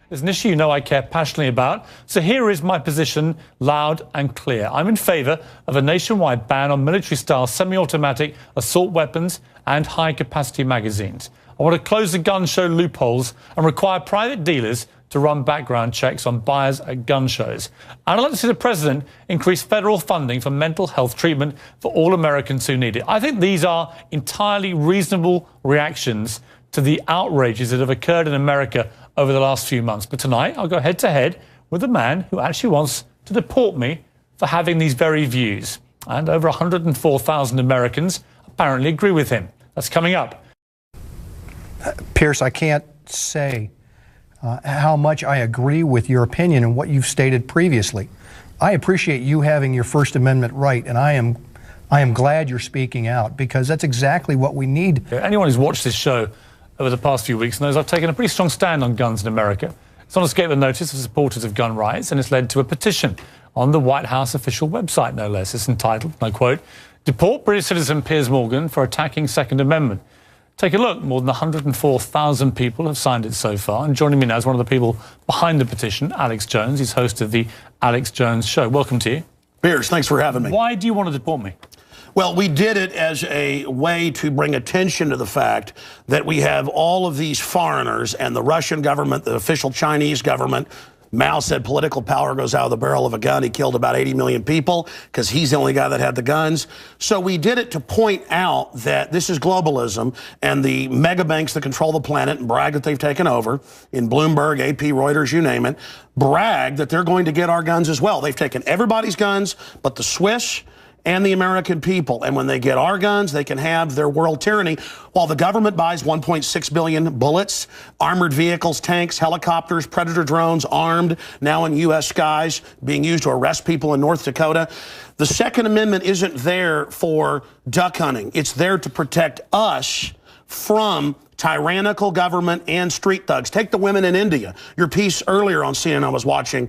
It's an issue you know I care passionately about. So here is my position, loud and clear. I'm in favour of a nationwide ban on military-style semi-automatic assault weapons and high-capacity magazines. I want to close the gun show loopholes and require private dealers to run background checks on buyers at gun shows. And I'd like to see the president increase federal funding for mental health treatment for all Americans who need it. I think these are entirely reasonable reactions to the outrages that have occurred in America over the last few months. But tonight, I'll go head-to-head with a man who actually wants to deport me for having these very views. And over 104,000 Americans apparently agree with him. That's coming up. Piers, I can't say how much I agree with your opinion and what you've stated previously. I appreciate you having your First Amendment right, and I am glad you're speaking out, because that's exactly what we need. Anyone who's watched this show over the past few weeks knows I've taken a pretty strong stand on guns in America. It's not escaped the notice of supporters of gun rights, and it's led to a petition on the White House official website, no less. It's entitled, and I quote, "Deport British citizen Piers Morgan for attacking Second Amendment." Take a look. More than 104,000 people have signed it so far. And joining me now is one of the people behind the petition, Alex Jones. He's host of the Alex Jones Show. Welcome to you. Piers, thanks for having me. Why do you want to deport me? Well, we did it as a way to bring attention to the fact that we have all of these foreigners and the Russian government, the official Chinese government. Mao said political power goes out of the barrel of a gun. He killed about 80 million people because he's the only guy that had the guns. So we did it to point out that this is globalism, and the mega banks that control the planet and brag that they've taken over, in Bloomberg, AP, Reuters, you name it, brag that they're going to get our guns as well. They've taken everybody's guns but the Swiss and the American people. And when they get our guns, they can have their world tyranny, while the government buys 1.6 billion bullets, armored vehicles, tanks, helicopters, Predator drones, armed, now in U.S. skies, being used to arrest people in North Dakota. The Second Amendment isn't there for duck hunting. It's there to protect us from tyrannical government and street thugs. Take the women in India. Your piece earlier on CNN I was watching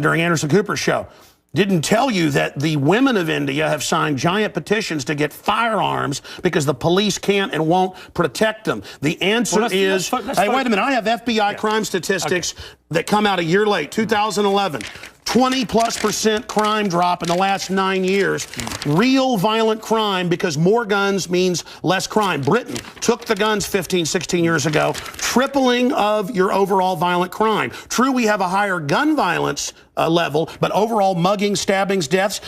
during Anderson Cooper's show didn't tell you that the women of India have signed giant petitions to get firearms because the police can't and won't protect them. The answer is, hey, wait a minute, I have FBI crime statistics that come out a year late, 2011. 20+% crime drop in the last 9 years. Real violent crime, because more guns means less crime. Britain took the guns 15, 16 years ago, tripling of your overall violent crime. True, we have a higher gun violence level, but overall mugging, stabbings, deaths,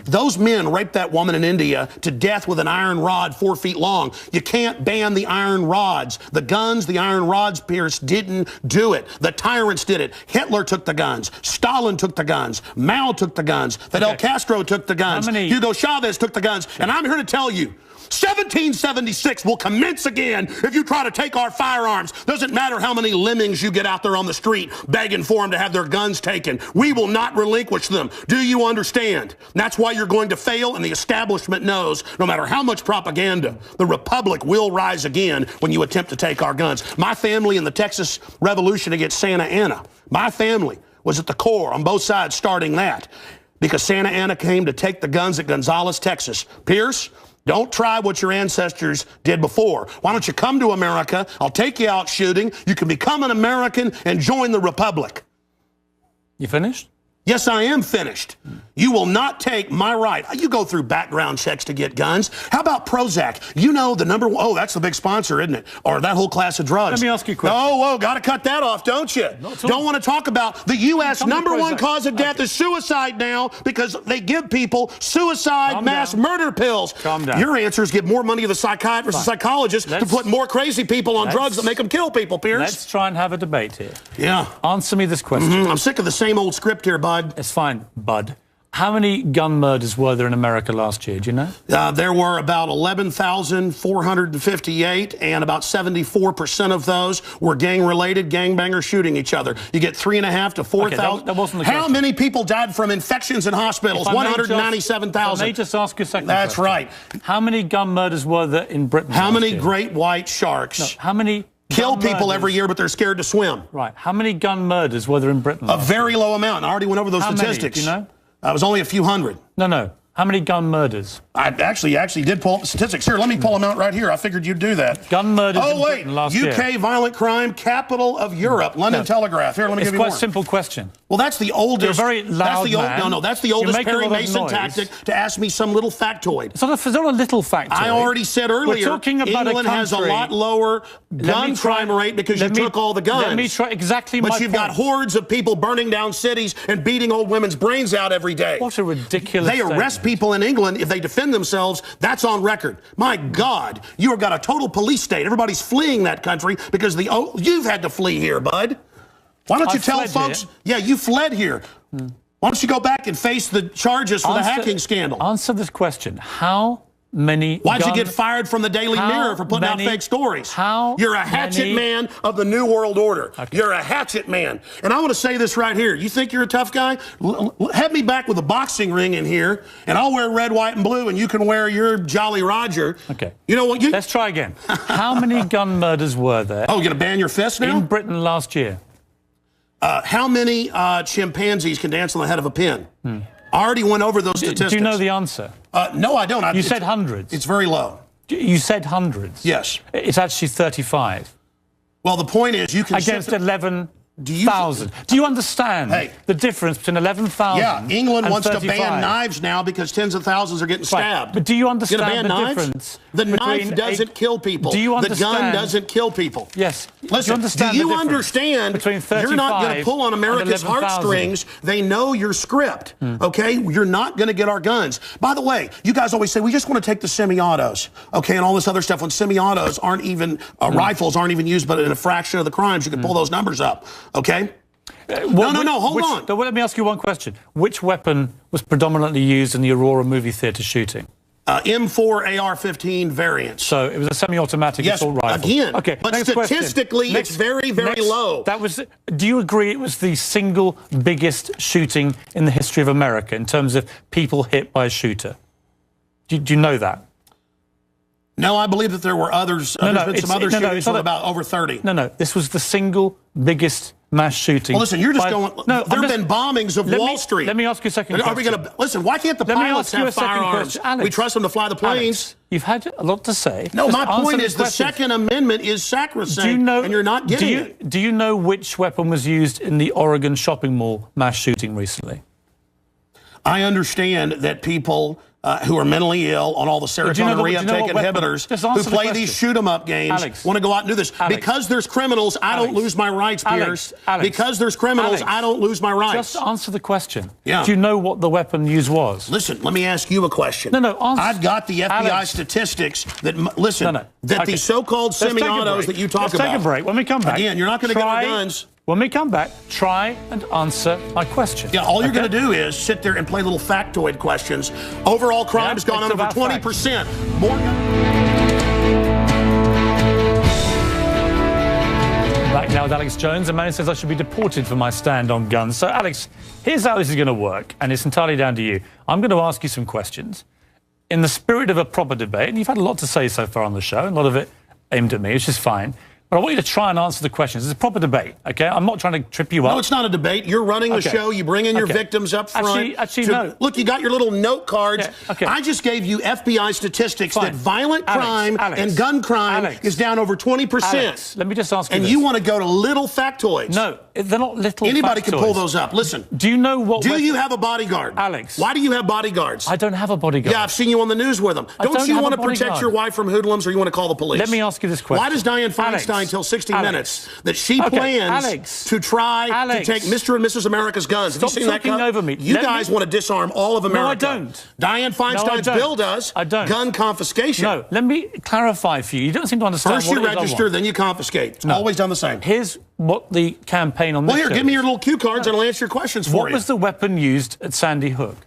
those men raped that woman in India to death with an iron rod 4 feet long. You can't ban the iron rods. The guns, the iron rods, Piers, didn't do it. The tyrants did it. Hitler took the guns. Stalin took the guns. Mao took the guns. Fidel Castro took the guns. Hugo Chavez took the guns. And I'm here to tell you, 1776 will commence again if you try to take our firearms. Doesn't matter how many lemmings you get out there on the street begging for them to have their guns taken. We will not relinquish them. Do you understand? That's why you're going to fail, and the establishment knows no matter how much propaganda, the Republic will rise again when you attempt to take our guns. My family in the Texas Revolution against Santa Anna, my family was at the core on both sides starting that, because Santa Anna came to take the guns at Gonzales, Texas. Piers, don't try what your ancestors did before. Why don't you come to America? I'll take you out shooting. You can become an American and join the Republic. You finished? Yes, I am finished. You will not take my right. You go through background checks to get guns. How about Prozac? You know the number one, oh, that's the big sponsor, isn't it? Or that whole class of drugs. Let me ask you a question. Oh, got to cut that off, don't you? Don't want to talk about the U.S. number one cause of death is suicide now, because they give people suicide mass murder pills. Calm down. Your answer is give more money to the psychiatrists and psychologists to put more crazy people on drugs that make them kill people, Piers. Let's try and have a debate here. Yeah. Answer me this question. I'm sick of the same old script here, bud. It's fine, bud. How many gun murders were there in America last year? Do you know? There were about 11,458, and about 74% of those were gang-related, gangbangers shooting each other. You get 3,500 to 4,000. That wasn't the How question. many people died from infections in hospitals? 197,000. Let me just ask you a second. That's right. How many gun murders were there in Britain? How many great white sharks? No, how many kill people every year, but they're scared to swim? Right. How many gun murders were there in Britain? A very low amount. I already went over those statistics. Many, do you know? It was only a few hundred. No. How many gun murders? I actually did pull up the statistics. Here, let me pull them out right here. I figured you'd do that. Gun murders in Britain last year. UK violent crime, capital of Europe. London Telegraph. Here, let me give you more. It's quite a simple question. Well, that's the oldest. You're a very loud man. No, that's the oldest Perry Mason tactic to ask me some little factoid. It's not a little factoid. I already said earlier, We're talking about England has a lot lower gun crime rate because you took all the guns. Let me try exactly my point. But you've got hordes of people burning down cities and beating old women's brains out every day. What a ridiculous They arrest people in England if they defend themselves. That's on record. My God, you have got a total police state. Everybody's fleeing that country because you've had to flee here, bud. Why don't you tell folks? Yeah, you fled here. Why don't you go back and face the charges for the hacking scandal? Answer this question. How many Why'd you get fired from the Daily Mirror for putting out fake stories? You're a hatchet man of the New World Order. Okay. You're a hatchet man. And I want to say this right here. You think you're a tough guy? Have me back with a boxing ring in here, and I'll wear red, white, and blue, and you can wear your Jolly Roger. Okay. You know what? Let's try again. How many gun murders were there? Oh, you're going to ban your fist now? In Britain last year. How many chimpanzees can dance on the head of a pin? I already went over those statistics. Do you know the answer? No, I don't. You said hundreds. It's very low. You said hundreds. Yes. It's actually 35. Well, the point is you can... Against 11,000. Do you understand the difference between 11,000 Yeah, England wants 35? to ban knives now because tens of thousands are getting stabbed. But do you understand the knives? difference? The knife doesn't kill people. Do you understand? The gun doesn't kill people. Yes. Listen, do you understand between 35 you're not going to pull on America's heartstrings? They know your script, okay? You're not going to get our guns. By the way, you guys always say, we just want to take the semi-autos, okay, and all this other stuff. When semi-autos aren't even, rifles aren't even used but in a fraction of the crimes, you can pull those numbers up, okay? No, hold on. Let me ask you one question. Which weapon was predominantly used in the Aurora movie theatre shooting? M4 AR-15 variants. So it was a semi-automatic assault rifle. Again. Okay. But statistically, it's very, very low. Do you agree it was the single biggest shooting in the history of America in terms of people hit by a shooter? Do you know that? No, I believe that there were others. There's been some other shootings with about over 30. No. This was the single biggest mass shooting. Well, listen, you're just going... No, there have been bombings of Wall Street. Let me ask you a second question. Are we going to... Listen, why can't the pilots have firearms? We trust them to fly the planes. You've had a lot to say. No, my point is the Second Amendment is sacrosanct, and you're not getting it. Do you know which weapon was used in the Oregon shopping mall mass shooting recently? I understand that people... who are mentally ill on all the serotonin reuptake inhibitors, who play these shoot-'em-up games, want to go out and do this. Because there's criminals, I don't lose my rights, Piers. Because there's criminals, I don't lose my rights. Just answer the question. Yeah. Do you know what the weapon used was? Listen, let me ask you a question. No, answer. I've got the FBI statistics that, that these so-called semi-autos that you talk about. Let's take a break. When we come back. Again, you're not going to get our guns. When we come back, try and answer my question. Yeah, all you're going to do is sit there and play little factoid questions. Overall crime has gone up over 20%. More. Back now with Alex Jones. A man says I should be deported for my stand on guns. So, Alex, here's how this is going to work, and it's entirely down to you. I'm going to ask you some questions. In the spirit of a proper debate, and you've had a lot to say so far on the show, a lot of it aimed at me, which is fine. But I want you to try and answer the questions. It's a proper debate, okay? I'm not trying to trip you up. No, it's not a debate. You're running the show. You bring in your victims up front. Actually, no. Look, you got your little note cards. I just gave you FBI statistics that violent crime and gun crime is down over 20%. Alex, let me just ask you this. And you want to go to little factoids. No, they're not little Anybody factoids. Can pull those up. Listen. Do you know what... Do you have a bodyguard? Alex. Why do you have bodyguards? I don't have a bodyguard. Yeah, I've seen you on the news with them. Don't you want to protect your wife from hoodlums, or you want to call the police? Let me ask you this question. Why does Dianne Feinstein tell 60 Minutes that she plans to try to take Mr. and Mrs. America's guns? Stop talking over me. You guys want to disarm all of America. No, I don't. Dianne Feinstein's bill does. I don't. Gun confiscation. No, let me clarify for you. You don't seem to understand First you register, then you confiscate. It's always done the same. Here's what the campaign on this Well, here, give me your little cue cards and I'll answer your questions for you. What was the weapon used at Sandy Hook?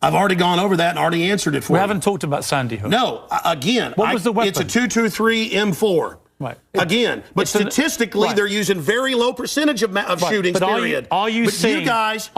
I've already gone over that and already answered it for you. We haven't talked about Sandy Hook. No, again. What was the weapon? It's a 223 M4. Right. Again, but statistically, they're using very low percentage of shootings, period. You guys,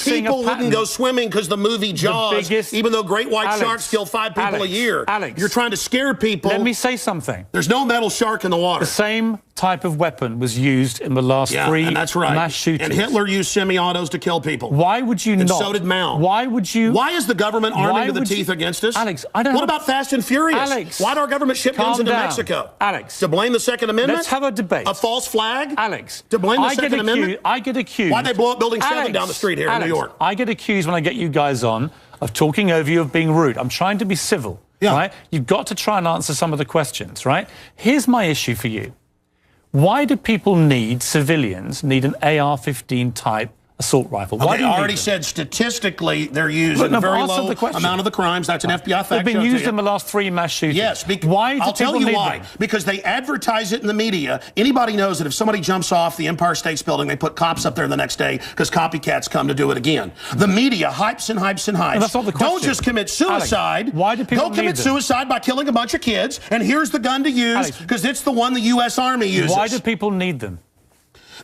people wouldn't go swimming because the movie Jaws, even though great white sharks kill 5 people a year. You're trying to scare people. Let me say something. There's no metal shark in the water. The same type of weapon was used in the last three and that's right. mass shootings. And Hitler used semi-autos to kill people. Why would you and not? So did Mao. Why would you? Why is the government arming to the teeth against us? Alex, I don't What about Fast and Furious? Alex, why did our government ship guns into Mexico? Alex. To blame the Second Amendment? Let's have a debate. A false flag? Alex. To blame the Second Amendment? I get accused. Why'd they blow up Building 7 down the street here in New York? I get accused when I get you guys on of talking over you, of being rude. I'm trying to be civil, right? You've got to try and answer some of the questions, right? Here's my issue for you. Why do civilians need an AR-15 type assault rifle? Why I already said statistically they're used in a very low amount of the crimes. That's an FBI fact. They've been used in the last 3 mass shootings. Yes. Why? I'll tell you why. Because they advertise it in the media. Anybody knows that if somebody jumps off the Empire State Building, they put cops up there the next day because copycats come to do it again. The media hypes and hypes and hypes. And that's not the question. Don't just commit suicide. Alex, why do people commit suicide by killing a bunch of kids, and here's the gun to use because it's the one the U.S. Army uses. Why do people need them?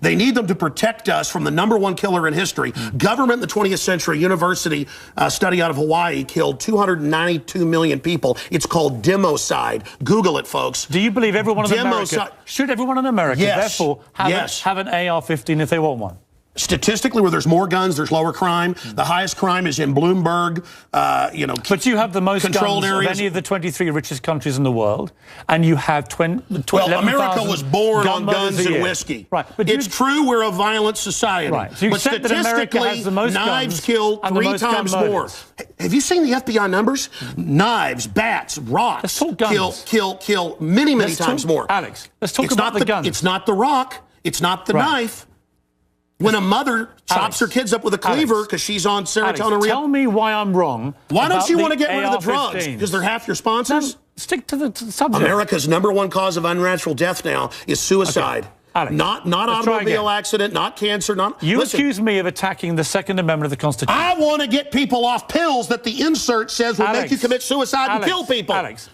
They need them to protect us from the #1 killer in history. Government in the 20th century, university study out of Hawaii killed 292 million people. It's called democide. Google it, folks. Do you believe everyone in America should everyone in America therefore have an AR-15 if they want one? Statistically, where there's more guns, there's lower crime. The highest crime is in Bloomberg, But you have the most guns of any of the 23 richest countries in the world, and you have Well, America was born on guns and whiskey. Right. But it's true we're a violent society. Right. So you but accept that America has the most knives guns kill and the 3 most times gun more. murders. Have you seen the FBI numbers? Knives, bats, rocks kill many times more. Alex, let's talk about the guns. It's not the rock. It's not the knife. When a mother chops her kids up with a cleaver because she's on serotonin. Tell me why I'm wrong. Why don't you want to get rid of the drugs? Because they're half your sponsors? Stick to the subject. America's #1 cause of unnatural death now is suicide. Alex, not automobile accident, not cancer, accuse me of attacking the Second Amendment of the Constitution. I want to get people off pills that the insert says will make you commit suicide and kill people. Alex,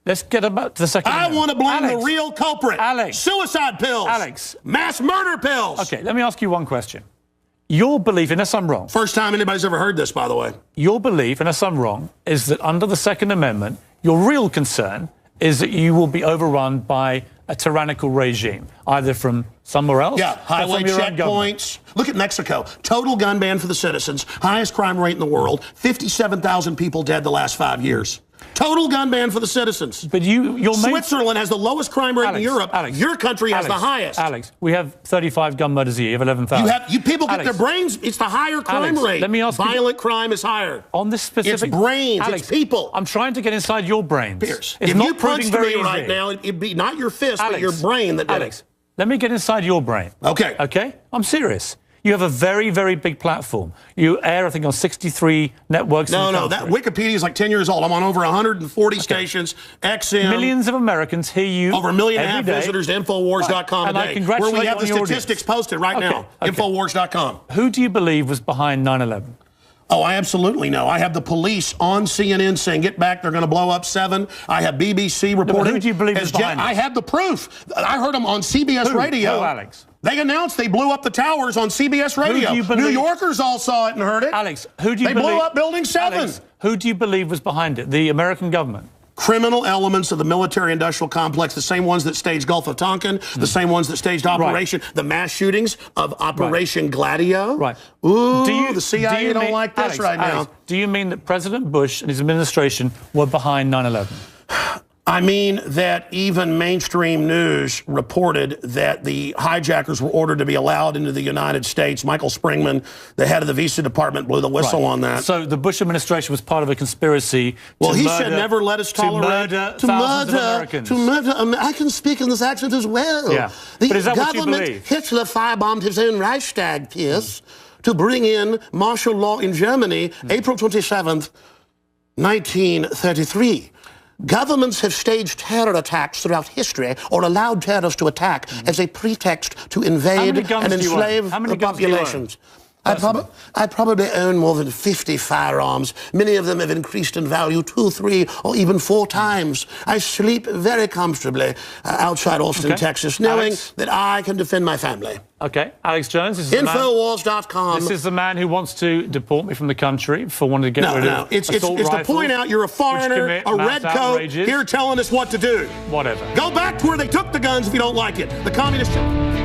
let's get about to the Second Amendment. I want to blame the real culprit. Suicide pills. Mass murder pills. Okay, let me ask you one question. Your belief, unless I'm wrong. First time anybody's ever heard this, by the way. Your belief, unless I'm wrong, is that under the Second Amendment, your real concern is that you will be overrun by a tyrannical regime, either from somewhere else. Yeah, highway checkpoints. Look at Mexico. Total gun ban for the citizens. Highest crime rate in the world. 57,000 people dead the last 5 years. Total gun ban for the citizens. But Switzerland has the lowest crime rate in Europe. Your country has the highest. Alex, we have 35 gun murders a year. You have 11,000. You people get their brains. It's the higher crime rate. Let me ask you. Violent crime is higher. On this specific. It's brains. It's people. I'm trying to get inside your brains. Pierce, it's if not you punched me right easy. now, it'd be not your fist, but your brain that did it. Let me get inside your brain. Okay. Okay? I'm serious. You have a very, very big platform. You air, I think, on 63 networks. No, that Wikipedia is like 10 years old. I'm on over 140 stations, XM. Millions of Americans hear you. Over 1.5 million visitors to Infowars.com and a day. I congratulate where we have the you on statistics posted right now. Infowars.com. Who do you believe was behind 9/11? Oh, I absolutely know. I have the police on CNN saying, get back, they're going to blow up 7. I have BBC reporting. Who do you believe is behind I have the proof. I heard them on CBS Radio. Who, Alex? They announced they blew up the towers on CBS Radio. New Yorkers all saw it and heard it. Alex, who do you believe? They blew up Building 7. Alex, who do you believe was behind it? The American government? Criminal elements of the military-industrial complex, the same ones that staged Gulf of Tonkin, the same ones that staged the mass shootings of Operation Gladio. Right. Ooh, the CIA don't like this now. Do you mean that President Bush and his administration were behind 9/11? I mean that even mainstream news reported that the hijackers were ordered to be allowed into the United States. Michael Springman, the head of the Visa Department, blew the whistle on that. So the Bush administration was part of a conspiracy he said never let us tolerate to murder I can speak in this accent as well. Yeah. The but is that government, what you believe? Hitler firebombed his own Reichstag, Piers, to bring in martial law in Germany, April 27th, 1933. Governments have staged terror attacks throughout history or allowed terrorists to attack as a pretext to invade and enslave the populations. I probably own more than 50 firearms. Many of them have increased in value 2, 3, or even 4 times. I sleep very comfortably outside Austin, Texas, knowing that I can defend my family. Okay, Alex Jones. This is Infowars.com. This is the man who wants to deport me from the country for wanting to get rid of it's to point out you're a foreigner, a redcoat, here telling us what to do. Whatever. Go back to where they took the guns if you don't like it. The communist...